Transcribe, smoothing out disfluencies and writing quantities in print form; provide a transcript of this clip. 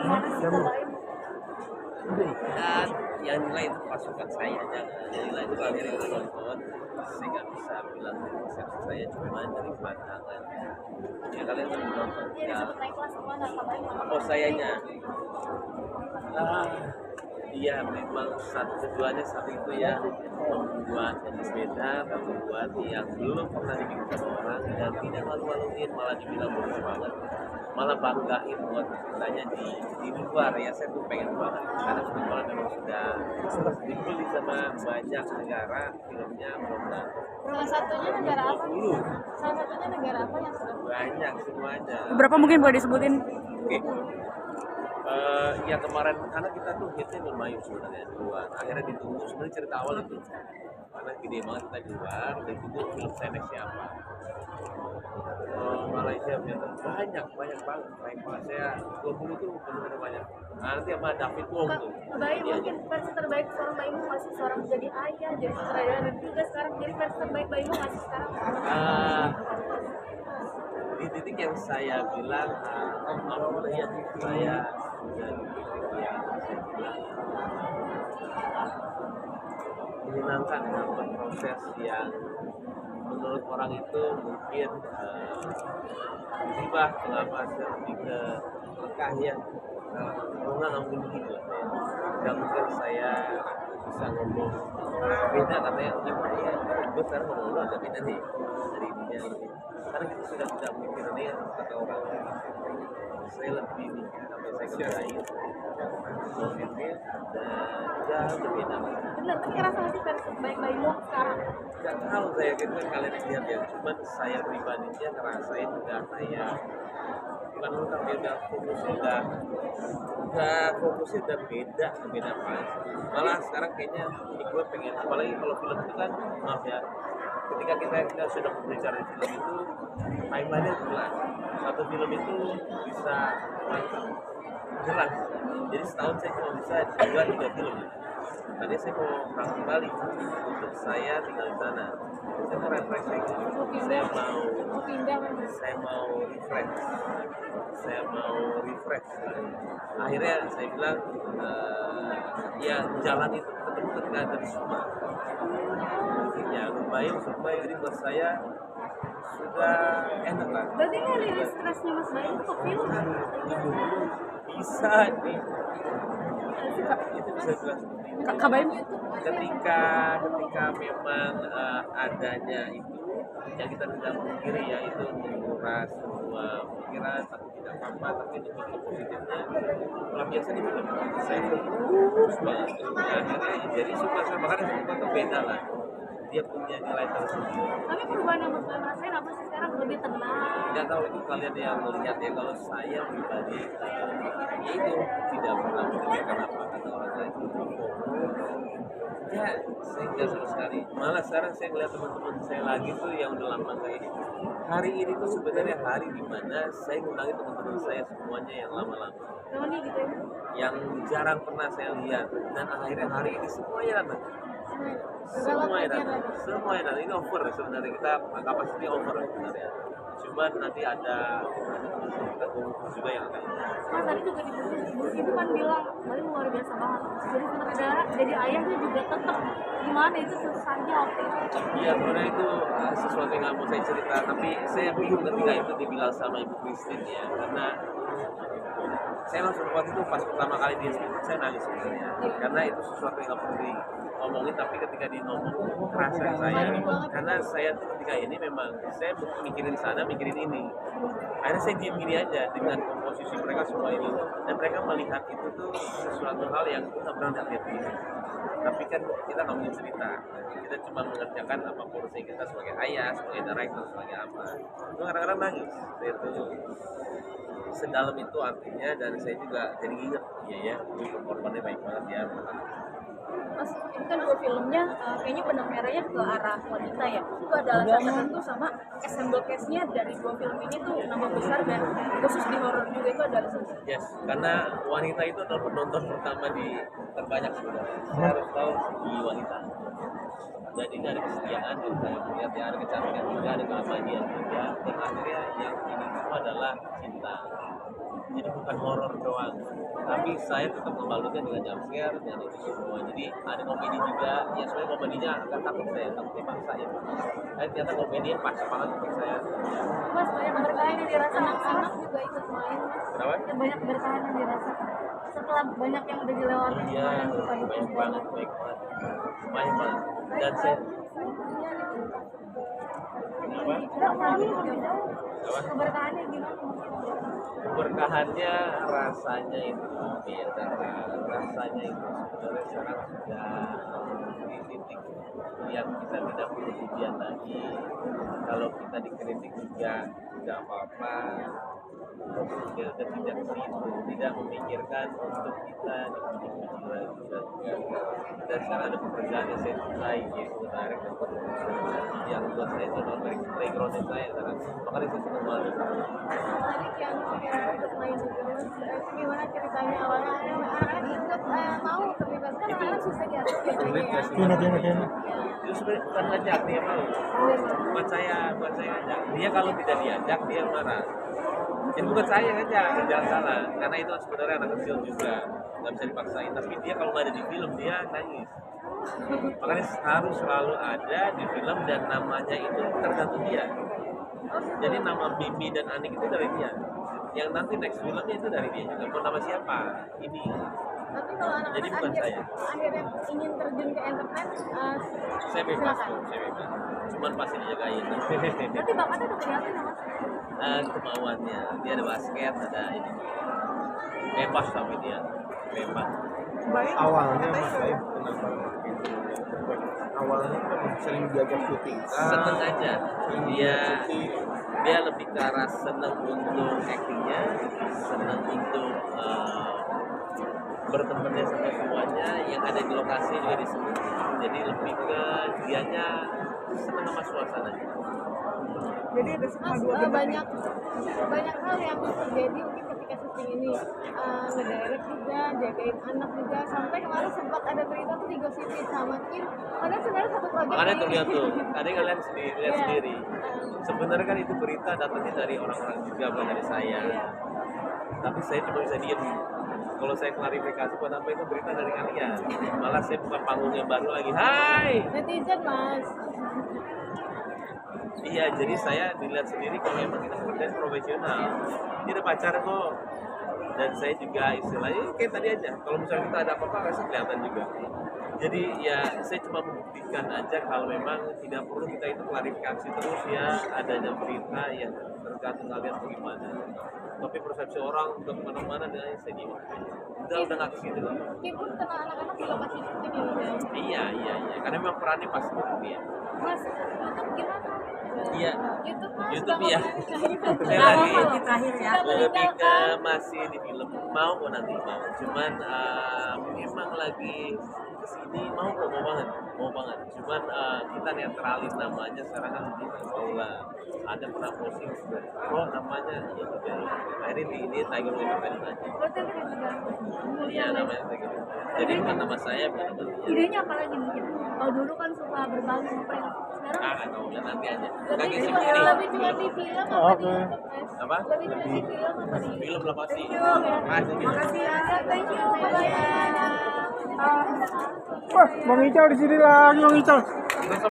gimana sih Kak Baim? Dan yang nilai itu pasukan saya aja, yang nilai itu akhirnya itu nonton. Saya nggak bisa bilang dari persepsi saya, cuma dari pandangan ya kalian kan nonton Iya ya. disebut naik kelas kemana Kak Baim? Oh sayanya iya memang tujuannya satu itu ya, membuat yang berbeda, membuat yang belum pernah dibikin sama orang dan tidak malu-maluin, malah dibilang bagus banget, malah banggain buat istilahnya di luar ya. Saya tuh pengen banget karena kebetulan memang sudah dipilih sama banyak negara filmnya, belum Salah satunya negara apa? 20 Salah satunya negara apa yang sudah banyak semuanya. Berapa mungkin boleh disebutin? Oke. Ya kemarin karena kita tuh hitnya lumayan sebenarnya di luar. Akhirnya ditunggu sebenarnya cerita awal itu karena gede banget kita di luar dan tunggu film saya next siapa. Malaysia Vietnam banyak banget. Baik Malaysia 20 itu benar-benar banyak. Nah, nanti sama David Wong Kak tuh. Baim Dia mungkin versi terbaik seorang Baimu masih seorang jadi ayah, jadi sutradara dan juga sekarang jadi versi terbaik Baimu masih sekarang. Di titik yang saya bilang alhamdulillah ya saya sudah di titik yang saya bilang menyenangkan dalam proses yang menurut orang itu mungkin musibah kenapa saya lebih ke lekah ya karena mungkin begitu lah saya dan mungkin saya bisa ngomong beda katanya gimana ya gue sekarang ngomong lu agak beda nih dari ininya karena kita sudah tidak mikirnya kata orang saya lebih mikir apa yang saya kerjain positif dan udah berbeda. Bener, tapi ngerasa nggak sih versi terbaik Baimu sekarang? Gak tahu saya gitu kan kalian lihat ya, cuman saya pribadinya ngerasain udah kayak bukan lu tapi udah fokusnya udah beda pas. Malah sekarang kayaknya ini gue pengen apalagi kalau film itu kan maaf ya ketika kita sudah berbicara di film itu timeline-nya jelas satu film itu bisa jelas jadi setahun saya cuma bisa 2-3 film. Tadi saya mau pulang ke Bali untuk saya tinggal di sana. Saya mau refreshing. Saya mau refresh. Akhirnya saya bilang ya jalan itu ketemu ketika ada di Suma. Ya lumayan Suma jadi buat saya sudah enak lah. Berarti nggak rilis stresnya Mas Baim ke film? Bisa nih. Itu bisa jelas. Kak Baim? Ketika memang adanya itu yang kita tidak memungkiri ya itu menguras semua pikiran tapi tidak apa-apa tapi untuk bentuk positifnya malah biasa di film saya terus banget akhirnya jadi suka saya makanya suka tuh beda lah dia punya nilai tersendiri. Tapi perubahan yang Mas Baim rasain apa sih sekarang? Lebih tenang? Nggak tahu itu kalian yang melihat ya kalau saya pribadi ya itu tidak pernah memikirkan apa kata orang lain ya saya nggak sama sekali malah sekarang saya melihat teman-teman saya lagi tuh yang udah lama saya ini hari ini tuh sebenarnya hari dimana saya ngundangi teman-teman saya semuanya yang lama-lama Namanya gitu ya? yang jarang pernah saya lihat dan akhirnya hari ini semuanya datang semuanya datang ini over sebenarnya kita kapasiti over sebenarnya cuman nanti ada teman-teman kita juga yang akan Mas tadi juga di buku itu kan bilang Baim luar biasa banget. Jadi sutradara, jadi ayahnya juga tetap gimana itu susahnya waktu itu. iya sebenarnya itu sesuatu yang nggak mau saya cerita tapi saya bingung ketika itu dibilang sama Ibu Christine ya karena saya langsung waktu itu pas pertama kali dia speak saya nangis sebenarnya karena itu sesuatu yang nggak perlu diomongin tapi ketika di ngomong kerasa saya karena saya tuh ketika ini memang saya mikirin sana mikirin ini akhirnya saya diem gini aja dengan komposisi mereka semua ini dan mereka melihat itu tuh sesuatu hal yang kita pernah lihat ini tapi kan kita nggak mungkin cerita kita cuma mengerjakan apa porsi kita sebagai ayah sebagai director sebagai apa itu kadang-kadang nangis itu sedalam itu artinya dan saya juga jadi ingat iya ya korbannya baik banget ya Mas ini kan dua filmnya kayaknya benang merahnya ke arah wanita ya. Itu ada alasan tertentu sama assemble cast-nya dari dua film ini tuh nama besar dan khusus di horor juga itu ada alasan. yes karena wanita itu adalah penonton pertama di terbanyak sebenarnya saya harus tahu di wanita dan ini ada kesetiaan dan saya melihat ya ada kecantikan juga ada keabadian juga dan akhirnya yang ini semua adalah cinta jadi bukan horor doang, tapi saya tetap membalutnya dengan jump scare dan itu semua. Jadi ada komedi juga, ya sebenarnya komedinya agak takutnya paksain. Ternyata komedinya pas banget untuk saya. Mas, banyak berkah yang dirasa anak-anak juga ikut main, Mas. Kenapa? Ya, banyak berkah yang dirasa setelah banyak yang udah dilewati Iya, kemarin suka itu baik banget. Lumayan banget. Dan saya apa? Keberkahannya gimana? Keberkahannya rasanya itu beda, rasanya itu sebenarnya sekarang sudah di titik yang kita tidak perlu ujian lagi. Kalau kita dikritik juga tidak apa-apa, kita tidak ke situ, tidak memikirkan untuk kita dipuji-puji lagi dan sekarang ada pekerjaan yang saya sukai, yaitu direct dan production yang buat saya itu dari background saya sekarang, makanya saya senang banget. Tadi yang ikut main juga, Mas. Gimana ceritanya awalnya anak-anak ikut mau terlibat kan anak-anak susah diatur Gimana? Itu sebenarnya bukan ngajak, dia mau. Buat saya ngajak. Dia kalau tidak diajak dia marah. Jadi bukan saya yang ngajak, jangan salah. Karena itu sebenarnya anak kecil juga, nggak bisa dipaksain. Tapi dia kalau nggak ada di film dia nangis. Makanya harus selalu ada di film dan namanya itu tergantung dia. Jadi nama Bibi dan Anik itu dari dia. Yang nanti next filmnya itu dari dia juga. Mau nama siapa? Ini. tapi kalau Jadi anak-anak bukan saya. akhirnya ingin terjun ke entertain Saya bebas silakan. tuh, saya bebas. Cuman pasti dijagain. Berarti bakatnya udah kelihatan ya, Mas? Kemauannya, dia ada basket, ada ini. Bebas tapi dia bebas. Awalnya Mas Baim kenapa begitu? Awalnya kan sering diajak syuting. Seneng aja. Sering Dia diajak syuting. dia lebih ke arah seneng untuk actingnya, seneng untuk bertemannya sama semuanya yang ada di lokasi juga disebut. Jadi lebih ke dianya seneng sama suasananya. Jadi ada semua Mas, dua bidang. banyak hal yang terjadi mungkin ketika syuting ini ngedirect juga, jagain anak juga, sampai kemarin sempat ada berita tuh digosipin sama Kim, padahal sebenarnya satu proyek. Makanya tuh lihat tuh, tadi kalian lihat Iya. sendiri. Sebenarnya kan itu berita datangnya dari orang-orang juga, bukan dari saya. Tapi saya cuma bisa diem. Kalau saya klarifikasi buat apa itu berita dari kalian. Malah saya buka panggung yang baru lagi. Hai. Netizen, Mas. Iya, jadi saya dilihat sendiri kalau memang kita pekerjaan profesional. Ini ada pacar kok. Dan saya juga istilahnya kayak tadi aja. Kalau misalnya kita ada apa-apa, pasti kelihatan juga. Jadi ya saya cuma membuktikan aja kalau memang tidak perlu kita itu klarifikasi terus ya adanya berita yang tergantung kalian bagaimana. Tapi persepsi orang udah kemana-mana dengan saya gini. Udah nggak ke situ loh. Kim pun kena anak-anak di lokasi syuting ya, Mas, ya? Iya. Karena memang perannya pasti dia. Mas, YouTube gimana? Iya. YouTube, Mas. YouTube udah ya. ngomongin. Saya Nah, lagi mau terakhir ya. Udah lebih meninggal, ke kan? masih di film mau kok nanti mau cuman memang lagi kesini mau banget cuman kita netralin namanya sekarang kan di Paula ada pernah posting kok namanya ya udah akhirnya di ini Tiger Independent aja Berarti lebih juga. iya namanya Tiger jadi bukan nama saya bukan nama dia Idenya apa lagi mungkin? Kalau dulu kan suka berbagi ngeprank. Sekarang nggak tahu ya nanti aja lebih lagi cuma sendiri lebih cuma di film apa di Oke. YouTube, Mas? apa Lebih cuma di film apa di film lah pasti Thank you. Makasih. Makasih ya. Thank you. Bye-bye. Wah, Bang Ical di sini lagi, Bang Ical.